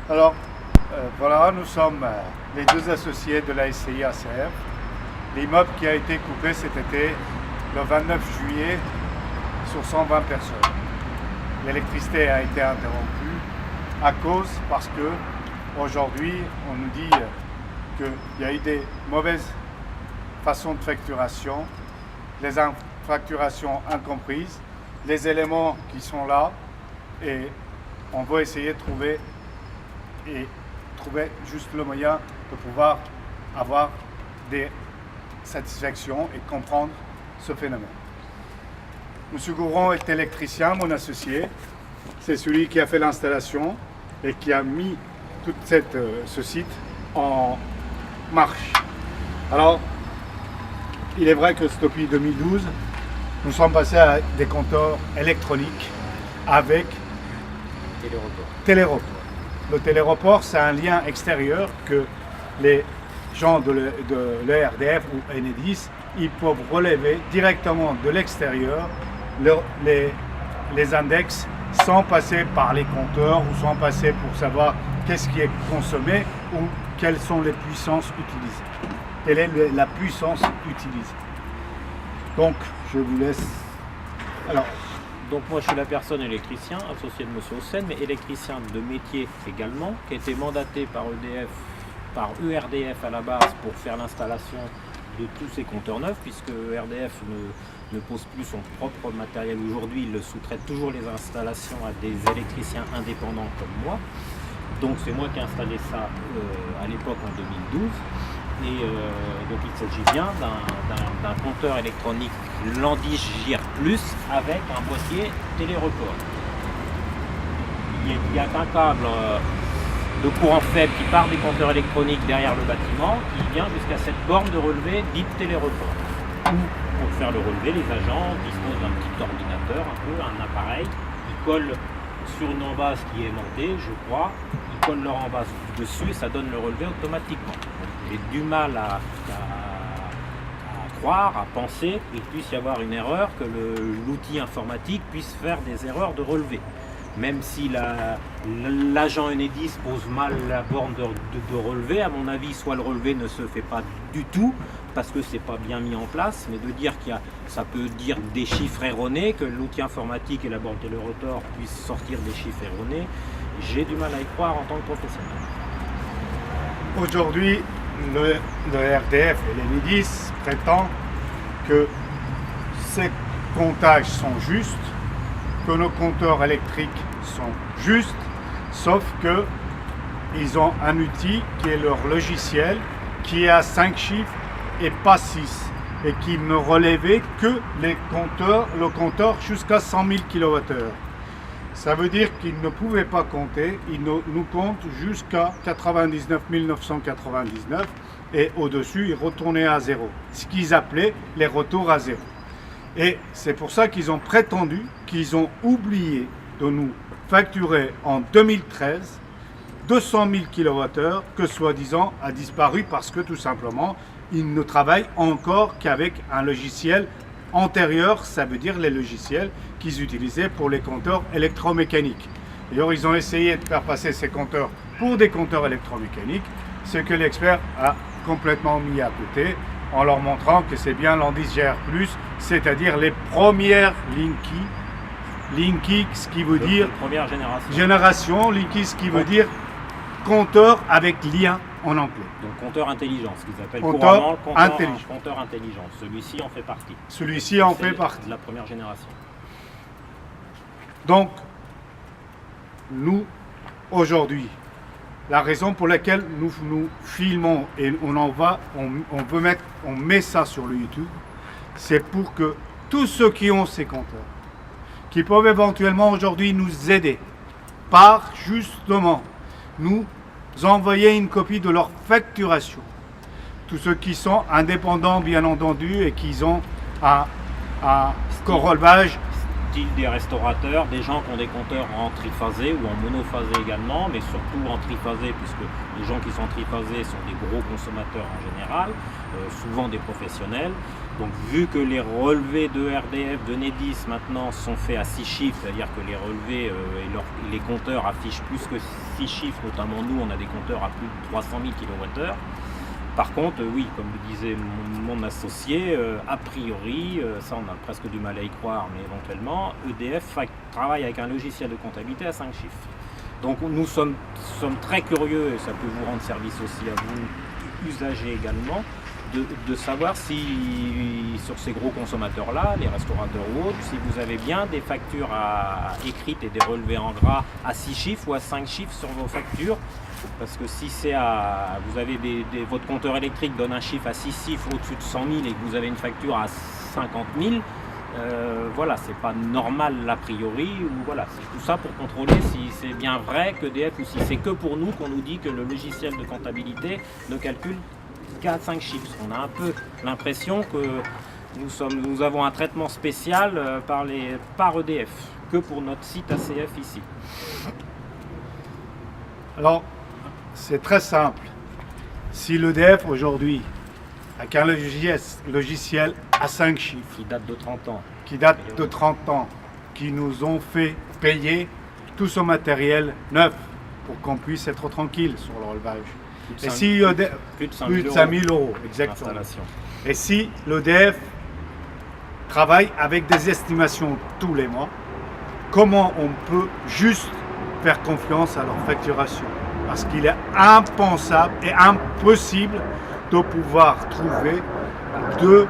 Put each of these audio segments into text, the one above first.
Alors, voilà, nous sommes les deux associés de la SCI ACF. L'immeuble qui a été coupé cet été, le 29 juillet, sur 120 personnes. L'électricité a été interrompue parce que aujourd'hui, on nous dit qu'il y a eu des mauvaises façons de facturation, les facturations incomprises, les éléments qui sont là, et on va essayer de trouver juste le moyen de pouvoir avoir des satisfactions et comprendre ce phénomène. Monsieur Gouron est électricien, mon associé. C'est celui qui a fait l'installation et qui a mis tout ce site en marche. Alors, il est vrai que depuis 2012, nous sommes passés à des compteurs électroniques avec Téléreport. Le téléreport, c'est un lien extérieur que les gens de l'ERDF ou Enedis, ils peuvent relever directement de l'extérieur les index sans passer par les compteurs ou sans passer pour savoir qu'est-ce qui est consommé ou quelles sont les puissances utilisées. Quelle est la puissance utilisée. Donc, je vous laisse. Alors, donc moi je suis la personne électricien, associé de M. Hossein, mais électricien de métier également, qui a été mandaté par ERDF à la base pour faire l'installation de tous ces compteurs neufs, puisque ERDF ne pose plus son propre matériel aujourd'hui, il sous-traite toujours les installations à des électriciens indépendants comme moi. Donc c'est moi qui ai installé ça à l'époque en 2012. Et donc il s'agit bien d'un compteur électronique Landis GIR Plus avec un boîtier téléreport. Il n'y a qu'un câble de courant faible qui part des compteurs électroniques derrière le bâtiment qui vient jusqu'à cette borne de relevé dite téléreport. Où, pour faire le relevé, les agents disposent d'un petit ordinateur, un appareil, ils collent sur une embase qui est montée, je crois, ils collent leur embase dessus et ça donne le relevé automatiquement. J'ai du mal à croire, à penser qu'il puisse y avoir une erreur, que l'outil informatique puisse faire des erreurs de relevé. Même si l'agent Enedis pose mal la borne de relevé, à mon avis, soit le relevé ne se fait pas du tout, parce que c'est pas bien mis en place, mais de dire ça peut dire des chiffres erronés, que l'outil informatique et la borne téléreport puissent sortir des chiffres erronés, j'ai du mal à y croire en tant que professionnel. Aujourd'hui, le RDF et l'Enedis prétendent que ces comptages sont justes, que nos compteurs électriques sont justes, sauf que ils ont un outil qui est leur logiciel, qui est à 5 chiffres et pas 6, et qui ne relevait que le compteur jusqu'à 100 000 kWh. Ça veut dire qu'ils ne pouvaient pas compter, ils nous comptent jusqu'à 99 999 et au-dessus, ils retournaient à zéro, ce qu'ils appelaient les retours à zéro. Et c'est pour ça qu'ils ont prétendu qu'ils ont oublié de nous facturer en 2013 200 000 kWh que soi-disant a disparu parce que tout simplement, ils ne travaillent encore qu'avec un logiciel antérieur, ça veut dire les logiciels qu'ils utilisaient pour les compteurs électromécaniques. D'ailleurs, ils ont essayé de faire passer ces compteurs pour des compteurs électromécaniques, ce que l'expert a complètement mis à côté, en leur montrant que c'est bien Landis GR+, c'est-à-dire les premières Linky, ce qui veut dire première génération, Linky, ce qui veut dire compteur avec lien en anglais. Donc compteur intelligent, ce qu'ils appellent compteur couramment le compteur intelligent. Celui-ci en fait partie. Celui-ci en fait partie. De la première génération. Donc, nous, aujourd'hui, la raison pour laquelle nous filmons et on met ça sur le YouTube, c'est pour que tous ceux qui ont ces compteurs, qui peuvent éventuellement aujourd'hui nous aider, par justement nous envoyer une copie de leur facturation. Tous ceux qui sont indépendants, bien entendu, et qui ont un correlage style des restaurateurs, des gens qui ont des compteurs en triphasé ou en monophasé également, mais surtout en triphasé, puisque les gens qui sont triphasés sont des gros consommateurs en général, souvent des professionnels. Donc vu que les relevés de RDF, de Enedis maintenant sont faits à 6 chiffres, c'est-à-dire que les relevés et les compteurs affichent plus que 6 chiffres, notamment nous on a des compteurs à plus de 300 000 kWh. Par contre, oui, comme le disait mon associé, a priori, ça on a presque du mal à y croire, mais éventuellement, EDF travaille avec un logiciel de comptabilité à 5 chiffres. Donc nous sommes très curieux, et ça peut vous rendre service aussi à vous, usagers également, de savoir si sur ces gros consommateurs-là, les restaurateurs ou autres, si vous avez bien des factures écrites et des relevés en gras à 6 chiffres ou à 5 chiffres sur vos factures. Parce que si c'est vous avez votre compteur électrique donne un chiffre à 6 chiffres au-dessus de 100 000 et que vous avez une facture à 50 000, voilà, c'est pas normal a priori. Ou voilà, c'est tout ça pour contrôler si c'est bien vrai qu'EDF ou si c'est que pour nous qu'on nous dit que le logiciel de comptabilité ne calcule qu'à 5 chiffres. On a un peu l'impression que nous avons un traitement spécial par EDF, que pour notre site ACF ici. Alors, c'est très simple. Si l'EDF aujourd'hui, avec un logiciel à 5 chiffres, Qui date de 30 ans, qui nous ont fait payer tout ce matériel neuf pour qu'on puisse être tranquille sur le relevage. Plus de 5 000 euros, exactement. Et si l'EDF travaille avec des estimations tous les mois, comment on peut juste faire confiance à leur facturation? Parce qu'il est impensable et impossible de pouvoir trouver deux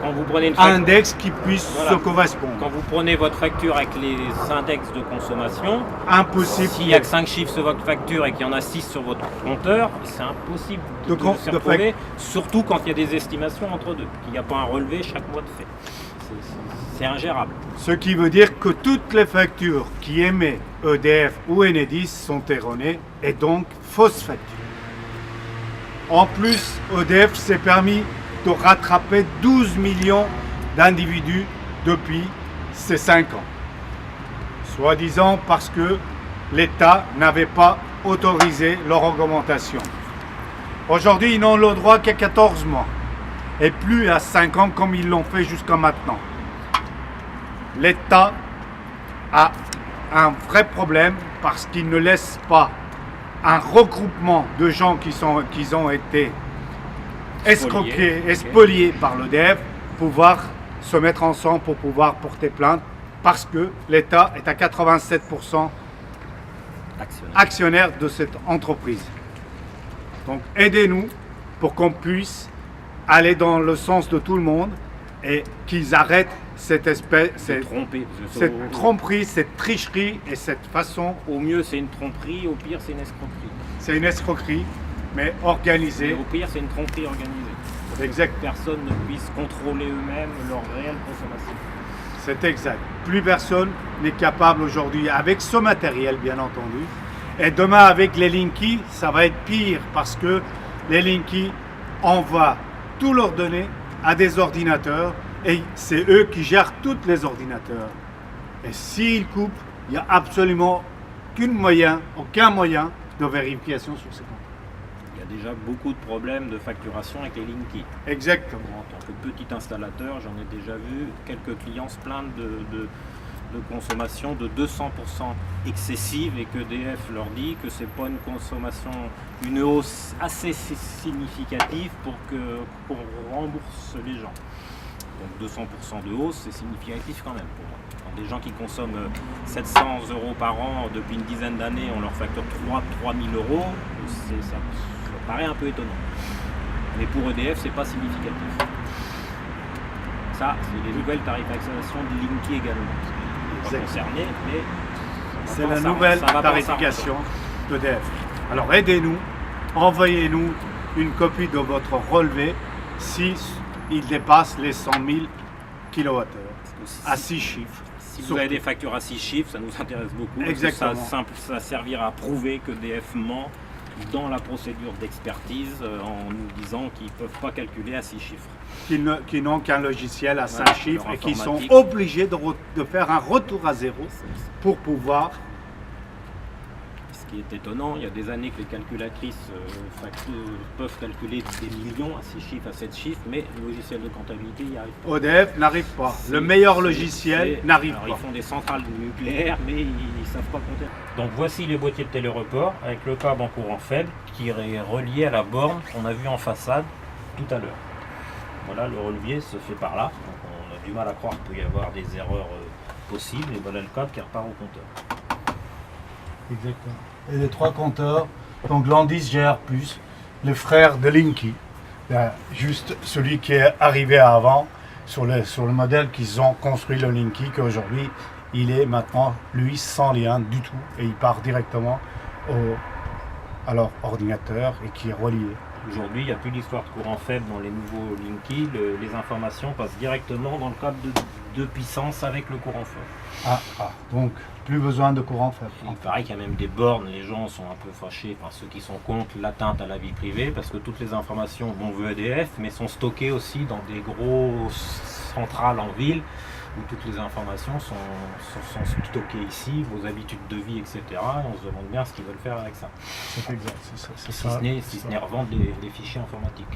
quand vous prenez index qui puissent se correspondre. Quand vous prenez votre facture avec les index de consommation, impossible. S'il n'y a que 5 chiffres sur votre facture et qu'il y en a 6 sur votre compteur, c'est impossible de s'y retrouver, surtout quand il y a des estimations entre deux, qu'il n'y a pas un relevé chaque mois de fait. C'est ingérable. Ce qui veut dire que toutes les factures qui émet EDF ou Enedis sont erronées et donc fausses factures. En plus, EDF s'est permis de rattraper 12 millions d'individus depuis ces 5 ans. Soi-disant parce que l'État n'avait pas autorisé leur augmentation. Aujourd'hui, ils n'ont le droit qu'à 14 mois et plus à 5 ans comme ils l'ont fait jusqu'à maintenant. L'État a un vrai problème parce qu'il ne laisse pas un regroupement de gens qui ont été escroqués, spoliés par l'EDF, pouvoir se mettre ensemble pour pouvoir porter plainte parce que l'État est à 87% actionnaire de cette entreprise. Donc aidez-nous pour qu'on puisse aller dans le sens de tout le monde et qu'ils arrêtent cette tromperie, cette tricherie et cette façon. Au mieux c'est une tromperie, au pire c'est une escroquerie. C'est une escroquerie, mais organisée. Et au pire c'est une tromperie organisée. Exact. Que personne ne puisse contrôler eux-mêmes leur réelle consommation. C'est exact. Plus personne n'est capable aujourd'hui, avec ce matériel bien entendu. Et demain avec les Linky, ça va être pire parce que les Linky envoient tous leurs données à des ordinateurs et c'est eux qui gèrent tous les ordinateurs. Et s'ils coupent, il n'y a absolument aucun moyen de vérification sur ces comptes. Il y a déjà beaucoup de problèmes de facturation avec les Linky. Exactement. En tant que petit installateur, j'en ai déjà vu quelques clients se plaindre de consommation de 200% excessive et que EDF leur dit que c'est pas une consommation, une hausse assez significative pour qu'on rembourse les gens. Donc 200% de hausse, c'est significatif quand même pour moi. Quand des gens qui consomment 700 € par an depuis une dizaine d'années, on leur facture 3 000 €, ça paraît un peu étonnant. Mais pour EDF, c'est pas significatif. Ça, c'est les nouvelles tarifications de Linky également. Pas concerné, mais c'est la nouvelle tarification d'EDF. Alors aidez-nous, envoyez-nous une copie de votre relevé si il dépasse les 100 000 kWh à 6 chiffres. Si vous avez des factures à 6 chiffres, ça nous intéresse beaucoup. Exactement. Ça servira à prouver que EDF ment dans la procédure d'expertise en nous disant qu'ils ne peuvent pas calculer à 6 chiffres. Qui n'ont qu'un logiciel à 5 Voilà, chiffres leur et qui sont informatique. obligés de faire un retour à zéro pour pouvoir. Ce qui est étonnant, il y a des années que les calculatrices peuvent calculer des millions à 6 chiffres, à 7 chiffres, mais le logiciel de comptabilité n'y arrive pas. EDF n'arrive pas. Le meilleur logiciel n'arrive alors, pas. Ils font des centrales nucléaires, mais ils ne savent pas compter. Donc voici les boîtiers de téléreport avec le câble en courant faible qui est relié à la borne qu'on a vue en façade tout à l'heure. Voilà, le relevier se fait par là. Donc on a du mal à croire qu'il peut y avoir des erreurs possibles. Et voilà le câble qui repart au compteur. Exactement. Et les 3 compteurs, donc Landis GR+, le frère de Linky, juste celui qui est arrivé avant sur le modèle qu'ils ont construit le Linky, qu'aujourd'hui il est maintenant lui sans lien du tout et il part directement à leur ordinateur et qui est relié. Aujourd'hui, il n'y a plus d'histoire de courant faible dans les nouveaux Linky. Les informations passent directement dans le câble de puissance avec le courant faible. Donc plus besoin de courant faible. Il paraît qu'il y a même des bornes, les gens sont un peu fâchés, enfin ceux qui sont contre l'atteinte à la vie privée, parce que toutes les informations veut EDF, mais sont stockées aussi dans des grosses centrales en ville, où toutes les informations sont stockées ici, vos habitudes de vie, etc. Et on se demande bien ce qu'ils veulent faire avec ça. C'est exact, c'est ça. Si ce n'est revendre des fichiers informatiques.